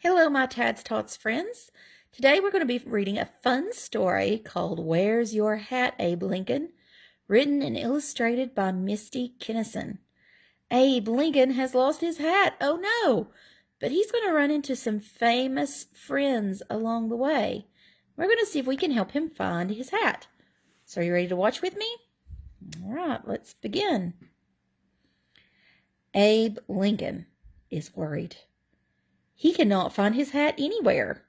Hello, my Tots friends. Today we're going to be reading a fun story called Where's Your Hat, Abe Lincoln? Written and illustrated by Misty Kinnison. Abe Lincoln has lost his hat. Oh no! But he's going to run into some famous friends along the way. We're going to see if we can help him find his hat. So are you ready to watch with me? All right, let's begin. Abe Lincoln is worried. He cannot find his hat anywhere.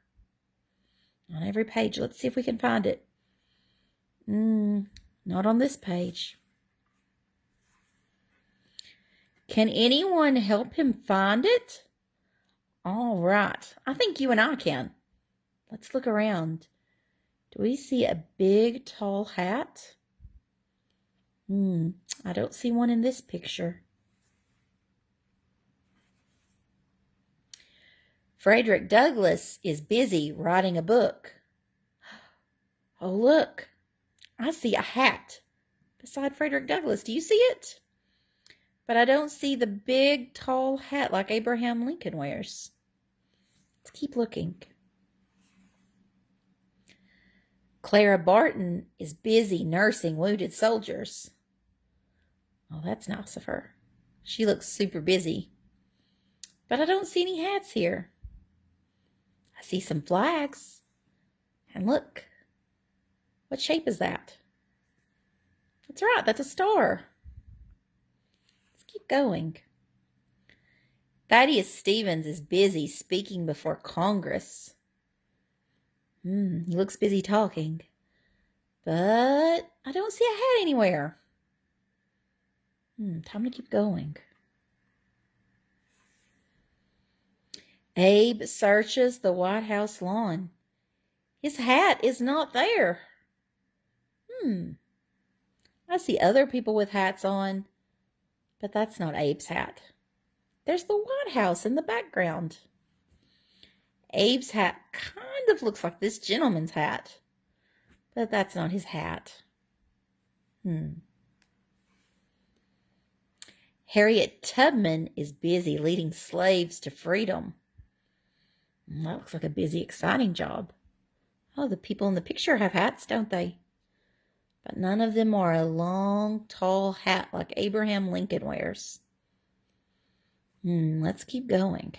On every page, let's see if we can find it. Not on this page. Can anyone help him find it? All right, I think you and I can. Let's look around. Do we see a big, tall hat? I don't see one in this picture. Frederick Douglass is busy writing a book. Oh, look. I see a hat beside Frederick Douglass. Do you see it? But I don't see the big, tall hat like Abraham Lincoln wears. Let's keep looking. Clara Barton is busy nursing wounded soldiers. Oh, that's nice of her. She looks super busy. But I don't see any hats here. I see some flags. And look, what shape is that? That's right, that's a star. Let's keep going. Thaddeus Stevens is busy speaking before Congress. He looks busy talking. But I don't see a hat anywhere. Time to keep going. Abe searches the White House lawn. His hat is not there. I see other people with hats on, but that's not Abe's hat. There's the White House in the background. Abe's hat kind of looks like this gentleman's hat, but that's not his hat. Harriet Tubman is busy leading slaves to freedom. That looks like a busy, exciting job. Oh, the people in the picture have hats, don't they? But none of them are a long, tall hat like Abraham Lincoln wears. Let's keep going.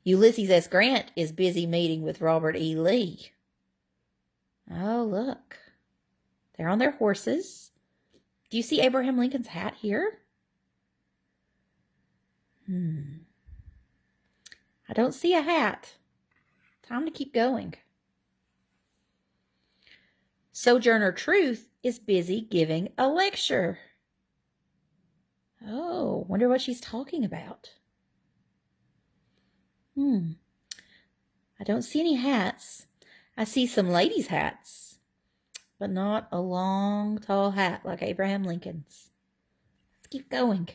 Ulysses S. Grant is busy meeting with Robert E. Lee. Oh, look. They're on their horses. Do you see Abraham Lincoln's hat here? I don't see a hat. Time to keep going. Sojourner Truth is busy giving a lecture. Oh, wonder what she's talking about. I don't see any hats. I see some ladies' hats, but not a long, tall hat like Abraham Lincoln's. Let's keep going.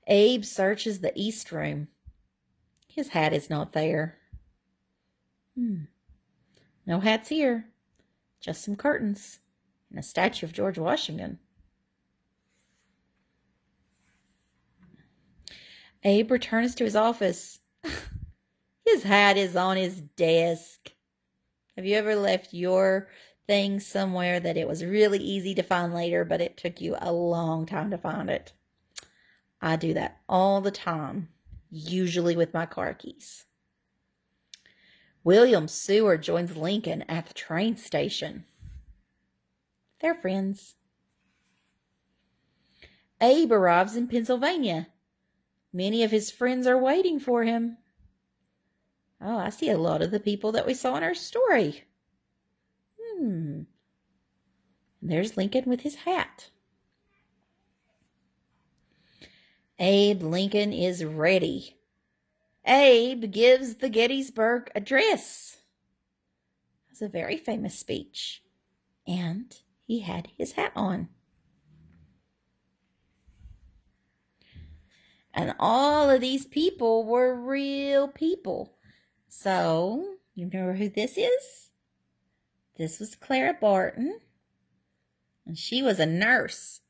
Abe searches the East Room. His hat is not there. No hats here. Just some curtains and a statue of George Washington. Abe returns to his office. His hat is on his desk. Have you ever left your thing somewhere that it was really easy to find later, but it took you a long time to find it? I do that all the time, usually with my car keys. William Seward joins Lincoln at the train station. They're friends. Abe arrives in Pennsylvania. Many of his friends are waiting for him. Oh, I see a lot of the people that we saw in our story. And there's Lincoln with his hat. Abe Lincoln is ready. Abe gives the Gettysburg Address. It was a very famous speech. And he had his hat on. And all of these people were real people. So, you remember who this is? This was Clara Barton. And she was a nurse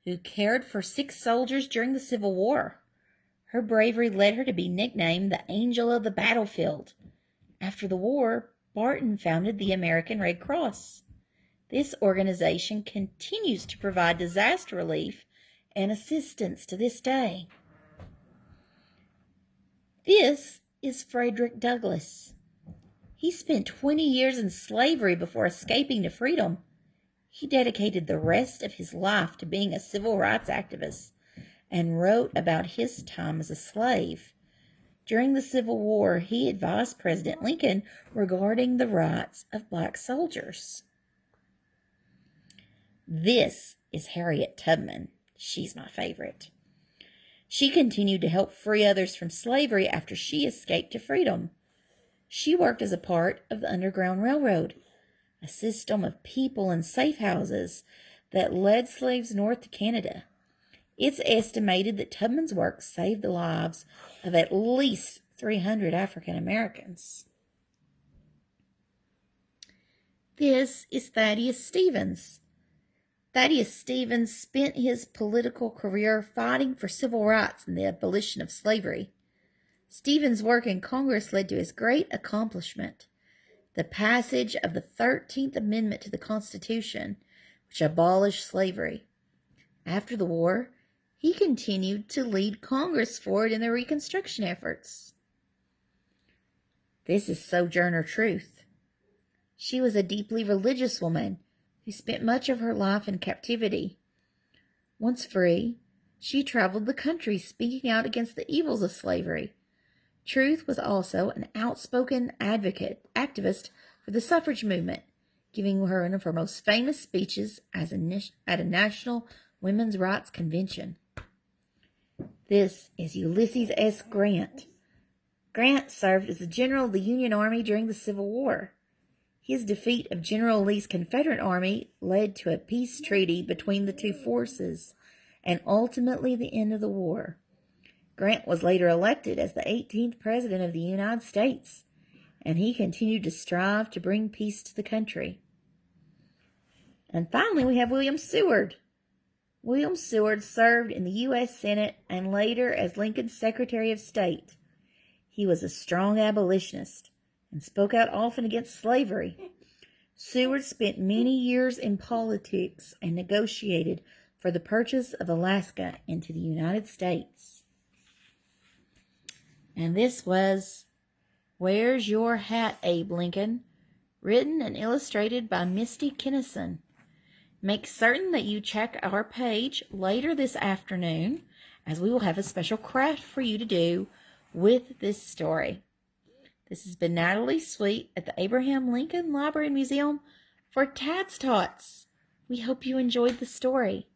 who cared for 6 soldiers during the Civil War. Her bravery led her to be nicknamed the Angel of the Battlefield. After the war, Barton founded the American Red Cross. This organization continues to provide disaster relief and assistance to this day. This is Frederick Douglass. He spent 20 years in slavery before escaping to freedom. He dedicated the rest of his life to being a civil rights activist and wrote about his time as a slave. During the Civil War, he advised President Lincoln regarding the rights of black soldiers. This is Harriet Tubman. She's my favorite. She continued to help free others from slavery after she escaped to freedom. She worked as a part of the Underground Railroad, a system of people and safe houses that led slaves north to Canada. It's estimated that Tubman's work saved the lives of at least 300 African Americans. This is Thaddeus Stevens. Thaddeus Stevens spent his political career fighting for civil rights and the abolition of slavery. Stevens' work in Congress led to his great accomplishment, the passage of the 13th Amendment to the Constitution, which abolished slavery. After the war, he continued to lead Congress forward in the Reconstruction efforts. This is Sojourner Truth. She was a deeply religious woman who spent much of her life in captivity. Once free, she traveled the country speaking out against the evils of slavery. Truth was also an outspoken activist for the suffrage movement, giving her one of her most famous speeches at a National Women's Rights Convention. This is Ulysses S. Grant. Grant served as the general of the Union Army during the Civil War. His defeat of General Lee's Confederate Army led to a peace treaty between the two forces and ultimately the end of the war. Grant was later elected as the 18th President of the United States, and he continued to strive to bring peace to the country. And finally, we have William Seward. William Seward served in the U.S. Senate and later as Lincoln's Secretary of State. He was a strong abolitionist and spoke out often against slavery. Seward spent many years in politics and negotiated for the purchase of Alaska into the United States. And this was Where's Your Hat, Abe Lincoln? Written and illustrated by Misty Kinnison. Make certain that you check our page later this afternoon, as we will have a special craft for you to do with this story. This has been Natalie Sweet at the Abraham Lincoln Library and Museum for Tots. We hope you enjoyed the story.